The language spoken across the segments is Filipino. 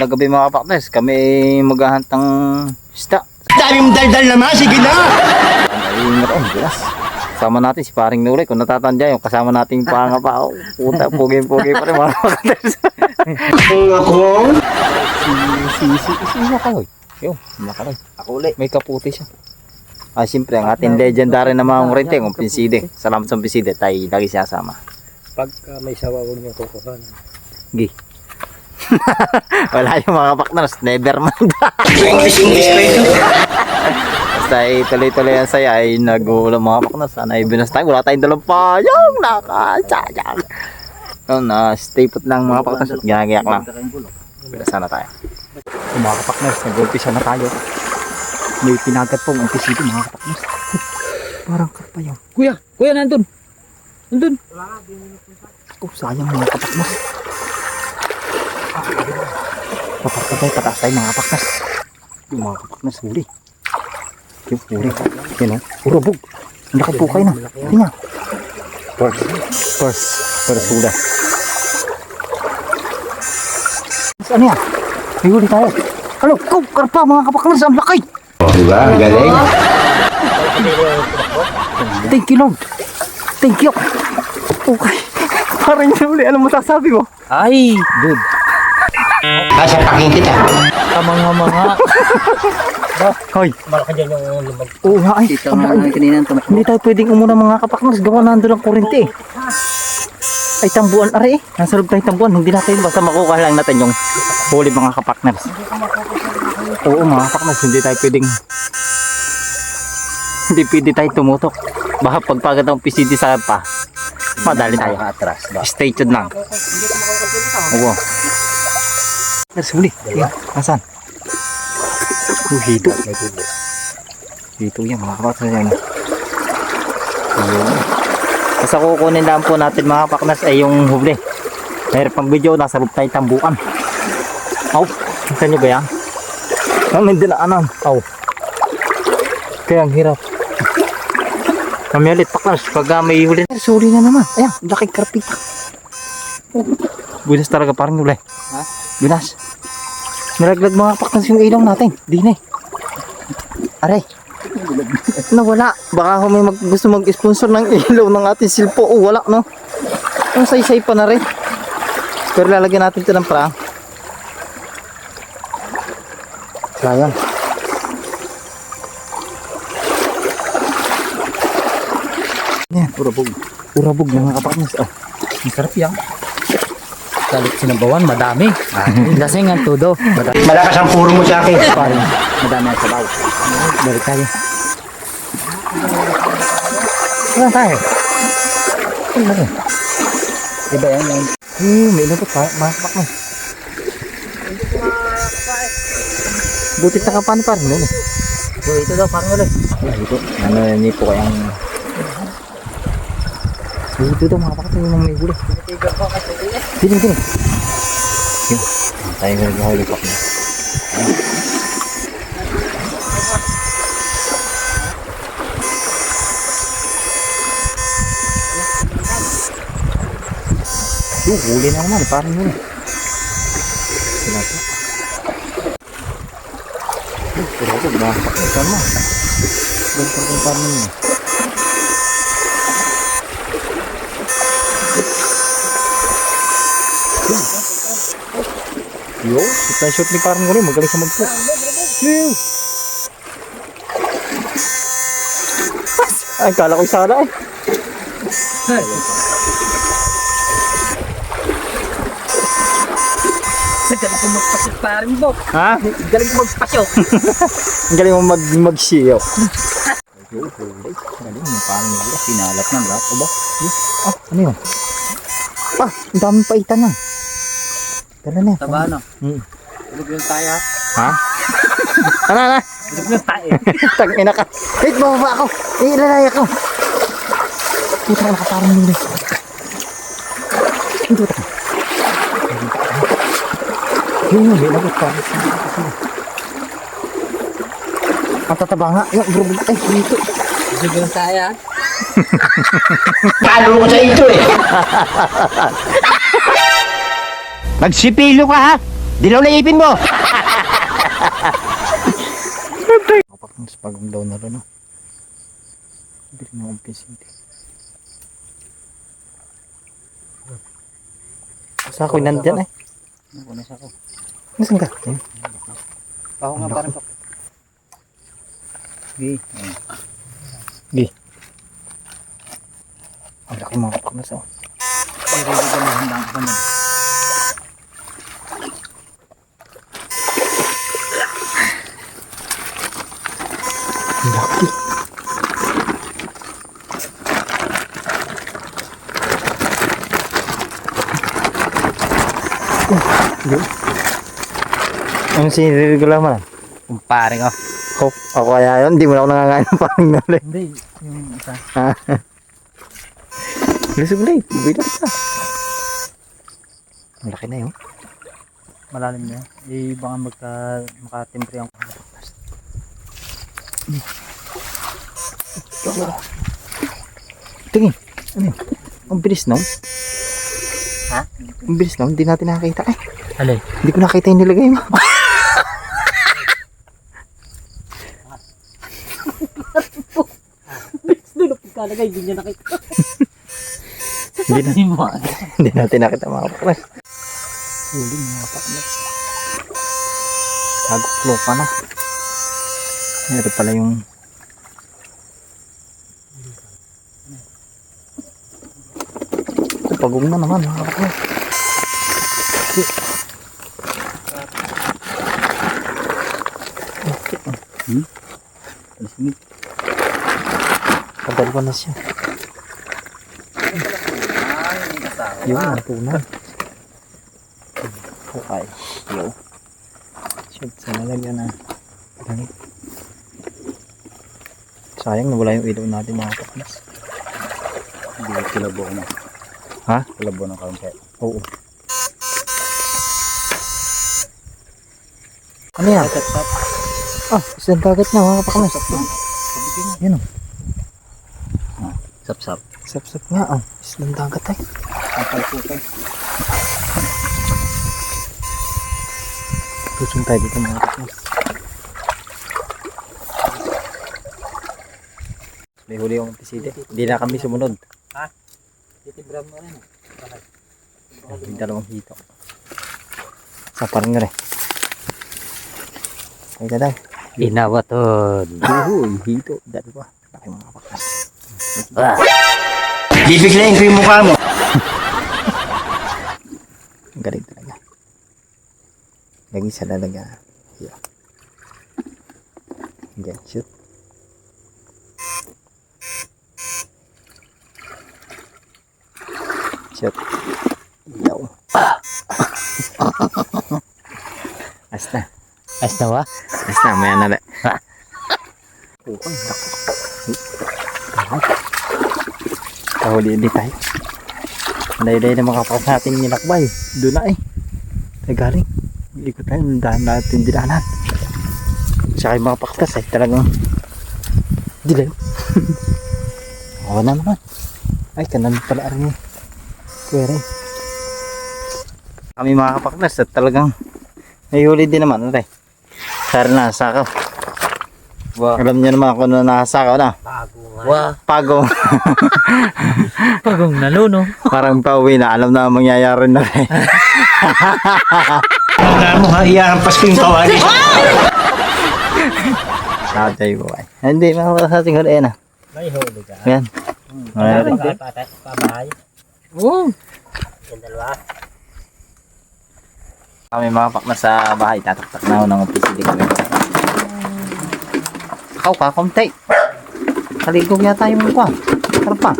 kagabi mga kapaknes, kami maghahant ng isda. Dami mong daldal naman, sige na! Ay, naroon, bilas. Kasama natin si paring Nuray, kung natatandya yung kasama nating pangapao. Puta, pugi-pugi pa rin mga kapaknes. Ako? Si Makaloy. Yung, Makaloy. Ako ulit. May kaputi siya. Siyempre, ang ating legendary na mga rente, yung pinside. Salamat sa pinside, tayo lagi siya sama. Pag may sawa, huwag niyong kukuhan. Gi. Wala yung mga kapakners, never mind. English pa ito. Basta tuloy-tuloy ang saya ay nagulang mga kapakners. Sana ibinas tayo, wala tayong dalang payong, nakasayang. So, stay put lang mga kapakners at ginagayak lang. Bilasan na tayo. So, mga kapakners, nag-umpisa na tayo. May pinagat pong umpisito mga kapakners. Parang karpa yun. Kuya, nandun. Nandun. Sayang mga kapakners. Papatay, pataas tayo mga kapakners. Yung mga kapakners, huli. Yung huli. Yan o, urabog. Nakapukay na. Tingnan. First huli. Ano yan? May huli tayo. Halo, karpa mga kapakners, ang laki. Diba? Galing. Thank you Lord. Thank you. Okay. Parang yung huli, ano masasabi mo? Ay, good. Sapakin kita. Mga. Hoy. Malaki dyan yung lumag. Oo nga ay. Kita nga namin kanina. Hindi tayo pwedeng umuna mga kapakners. Gawa nandun ang kurente eh. Ay tambuan are eh. Nasa loob tayo tambuan. Hindi natin basta makukuha lang natin yung huli mga kapakners. Oo mga kapakners. Hindi tayo pwedeng tayo tumutok. Baka pagpagad ng PCD sa pa. Madali tayo. Stay tuned lang. Oo. Mas huli. Nasaan? Hito. Hito yan mga kapakners yan. Basta kukunin lang po natin mga kapakners ay yung huli. Mayroon pang video nasa loob tayo tambukan. Aw, kita nyo ba yan? Namin din na anan. Aw. Kaya ang hirap. Kami ulit pakners pag may huli. Sorry na naman. Ayan, laking karpita. Binas talaga parang huli. Ha? Binas. Nalaglag mga pakners yung ilaw natin. Di na eh. Aray. Nawala. Baka kung may gusto mag-sponsor ng ilaw ng ating silpo. Oh, wala no. Ang say-say pa na rin. Pero lalagyan natin ito ng prang. Sayang. Yan, urabog mga kapakners. Oh, ang sarap yan. Galit sinabawan, madami. Lasing ang todo. Malakas ang puro mo sa akin. Parang madami ang sabaw. Balik tayo. Saan tayo? Ano rin? Iba yan yung... may inapot pa. Mga kapakners. Butit na kapan parang nun eh. So, ito daw, parang ulit. Ito. Ano hindi po kayang... Ito daw mga kapakners yung may huli. Dini. Yun. Tayo na rin huli pak na. Yung huli na naman. Parang huli. Sila po. Pero ako, mga kapakners. Saan mo? Ganito parang yun. Yo, kita shoot ni parang gano'n, magaling sa magpo. Yo. Ay, kala ko sana eh. Galing ko magpasok parang bo. Ha? Galing ko magpasok. Ang galing mo mag-siyo. Yo, huli. Galing mo parang gano'n, pinalat ng lahat. Aba, yo. Ano yun? Ang daming paitan na. Tala na. Taba ano? Tulog yung tayo. Ha? Ano? Tulog yung tayo. Tangina ka. Wait, bababa ako. Ilalaya ko. Puta ka nakaparang nila. Puta ka. Yun, labot pa. Ang tataba nga. Yung bro. Ay, dito. Tulog yung tayo. Paano ko sa ito eh? Nagsipilo ka ha? Dilaw na ipin mo! Kapak ng spagong daw na rin, no? Bili na akong pisindi. Sako'y nandyan eh. Ako na siya ko. Nasaan ka? Ayun. Ako nga parang pa. Sige. Gi. Ang laki mga kapak na sa. Ay, ready ka na. Handaan ko na. Ang laki. Ang sinirigula mo lang? Kung paring ako. Ako kaya yun, hindi mo na ako nangangain ng paring nalay. Hindi. Yung isa. Lusog na eh, bilang ka. Ang laki na yun. Malalim na. Eh, baka makatimpre ang Tingin, ano yun? Ang bilis no? Ha? Ang bilis no? Hindi natin nakakita eh. Alay. Hindi ko nakita yung nilagay mo. Doon ang pagkalagay. Hindi niya nakita. Hindi mo. Hindi natin nakita mga kapaklas. Huli mga kapaklas. Taguklo pa na. Ito pala yung pagong na naman mga kapaklas. Padalwa na siya. Yun, natunan. Okay. Yo. Shoot, sana lagyan na. Ganit. Sayang nawala yung ilaw natin mga kapaklas. Hindi kilabo na. Ha? Kilabo ng kaunti. Oo. Ano yan? Ah, isang dagat na mga kapaklas. Yan o. Sap-sap. Sap-sap nga oh. Isang dagat ay. Kapal-kupal. Tusong tayo dito mga kapaklas. May huli yung piside. Hindi na kami sumunod. Titibram mo rin. Yung dalawang hito. Sa parang nga rin. Ay daday. Inawaton. Uy, hito. Dalawa. Laki mga kapaklas. Bibiglayin ko yung mukha mo. Ang galing talaga. Lagi sa lalaga. Yeah. Again, shoot. Shoot. Yaw. Asta. Ayos na ba? Asta, maya na lang. Upang, laki. Kahuli hindi tayo. Day-day na makapakas natin nilakbay. Doon na eh. Tayo galing. Ikot tayo. Dahan natin dinanan. Tsaka yung mga paktas eh. Talagang dilaw. Oo na naman. Ay, kanan pala rin eh. Kwere. Kami mga kapaktas at talagang may huli din naman. Ano tayo? Sari na, sakaw. Wow. Alam niyo naman kung ano nakasakaw na. Wow. Pagong. Pagong naluno. Parang pauwi na. Alam na mangyayari na rin. Alam mo ha, iyahampas ko yung kawali. Tatay boy. Hindi, makapala sa ating huli na. May huli ka. Yan. Mayroon. Pabahay. Oo. Yung dalawa. Kami mga pak na sa bahay. Tataktak na ako ng pisili kami. Sakaw ka, konti. Kaligog yata yung mukha. Sarap pa.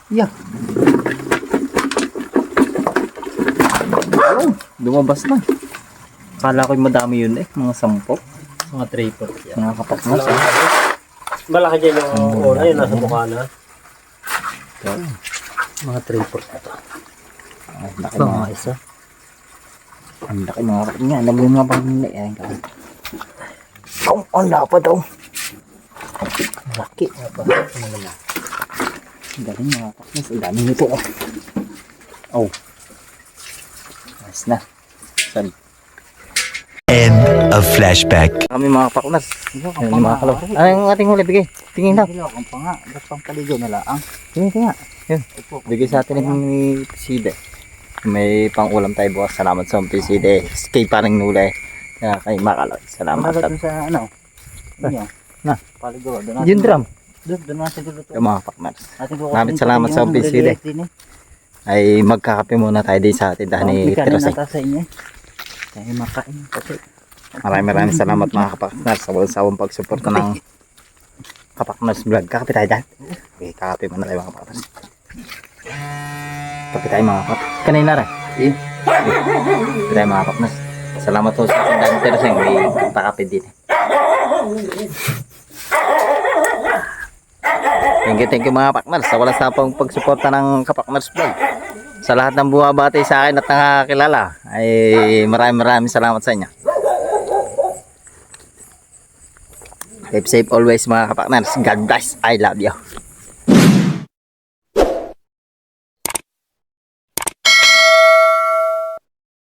Yeah. Oh, lumabas na. Kala ko'y madami yun eh. Mga 10. Mga triple. Mga kapak na siya. Malaki dyan yung una, yung nasa mukha na. Ito. Mga triple na to. Ang laki Mga mga isa. Ang laki mga kapak niya. Alam mo yung mga panginay. Ayan ka. Oh, ang lapa daw. Ang laki. Ang galing mga kapak. Ang dami nito. Oh. Nice na. Saan? End of flashback. Kami mga paknas. Ayun, mga kalaw. Ano yung ating huli? Bigay. Tingin daw. Ang panga, ba't pang paligo na lang? Tingin, tingin. Yun. Bigay sa atin ni Piside. May pang ulam tayo bukas. Salamat sa Piside. Kay parang nulay. Kaya kay Makaloy. Salamat. Ang sa ano? Ano? Na. Paligo. Yung drum. Doon na siguro to. Yung mga paknas. Maraming Maraming salamat sa Piside. Ay magkakape muna tayo din sa atin dahil ni Tirasay. sa inyo. Kaya makain kasi. Maraming salamat mga kapaknars sa walang sawang pagsuporta ng Kapaknars Vlog. Kakape tayo dyan. Okay, kakape muna tayo mga kapaknars. Kape tayo mga kapaknars. Kanina rin. Kape tayo mga kapaknars. Salamat po sa ating dahil Tirasay. May kakape din. Thank you mga kapaknars sa walang sawang pagsuporta ng Kapaknars Vlog. Sa lahat ng buwabati sa akin at nakakilala ay maraming salamat sa inyo. Keep safe always mga kapaknars. God bless. I love you.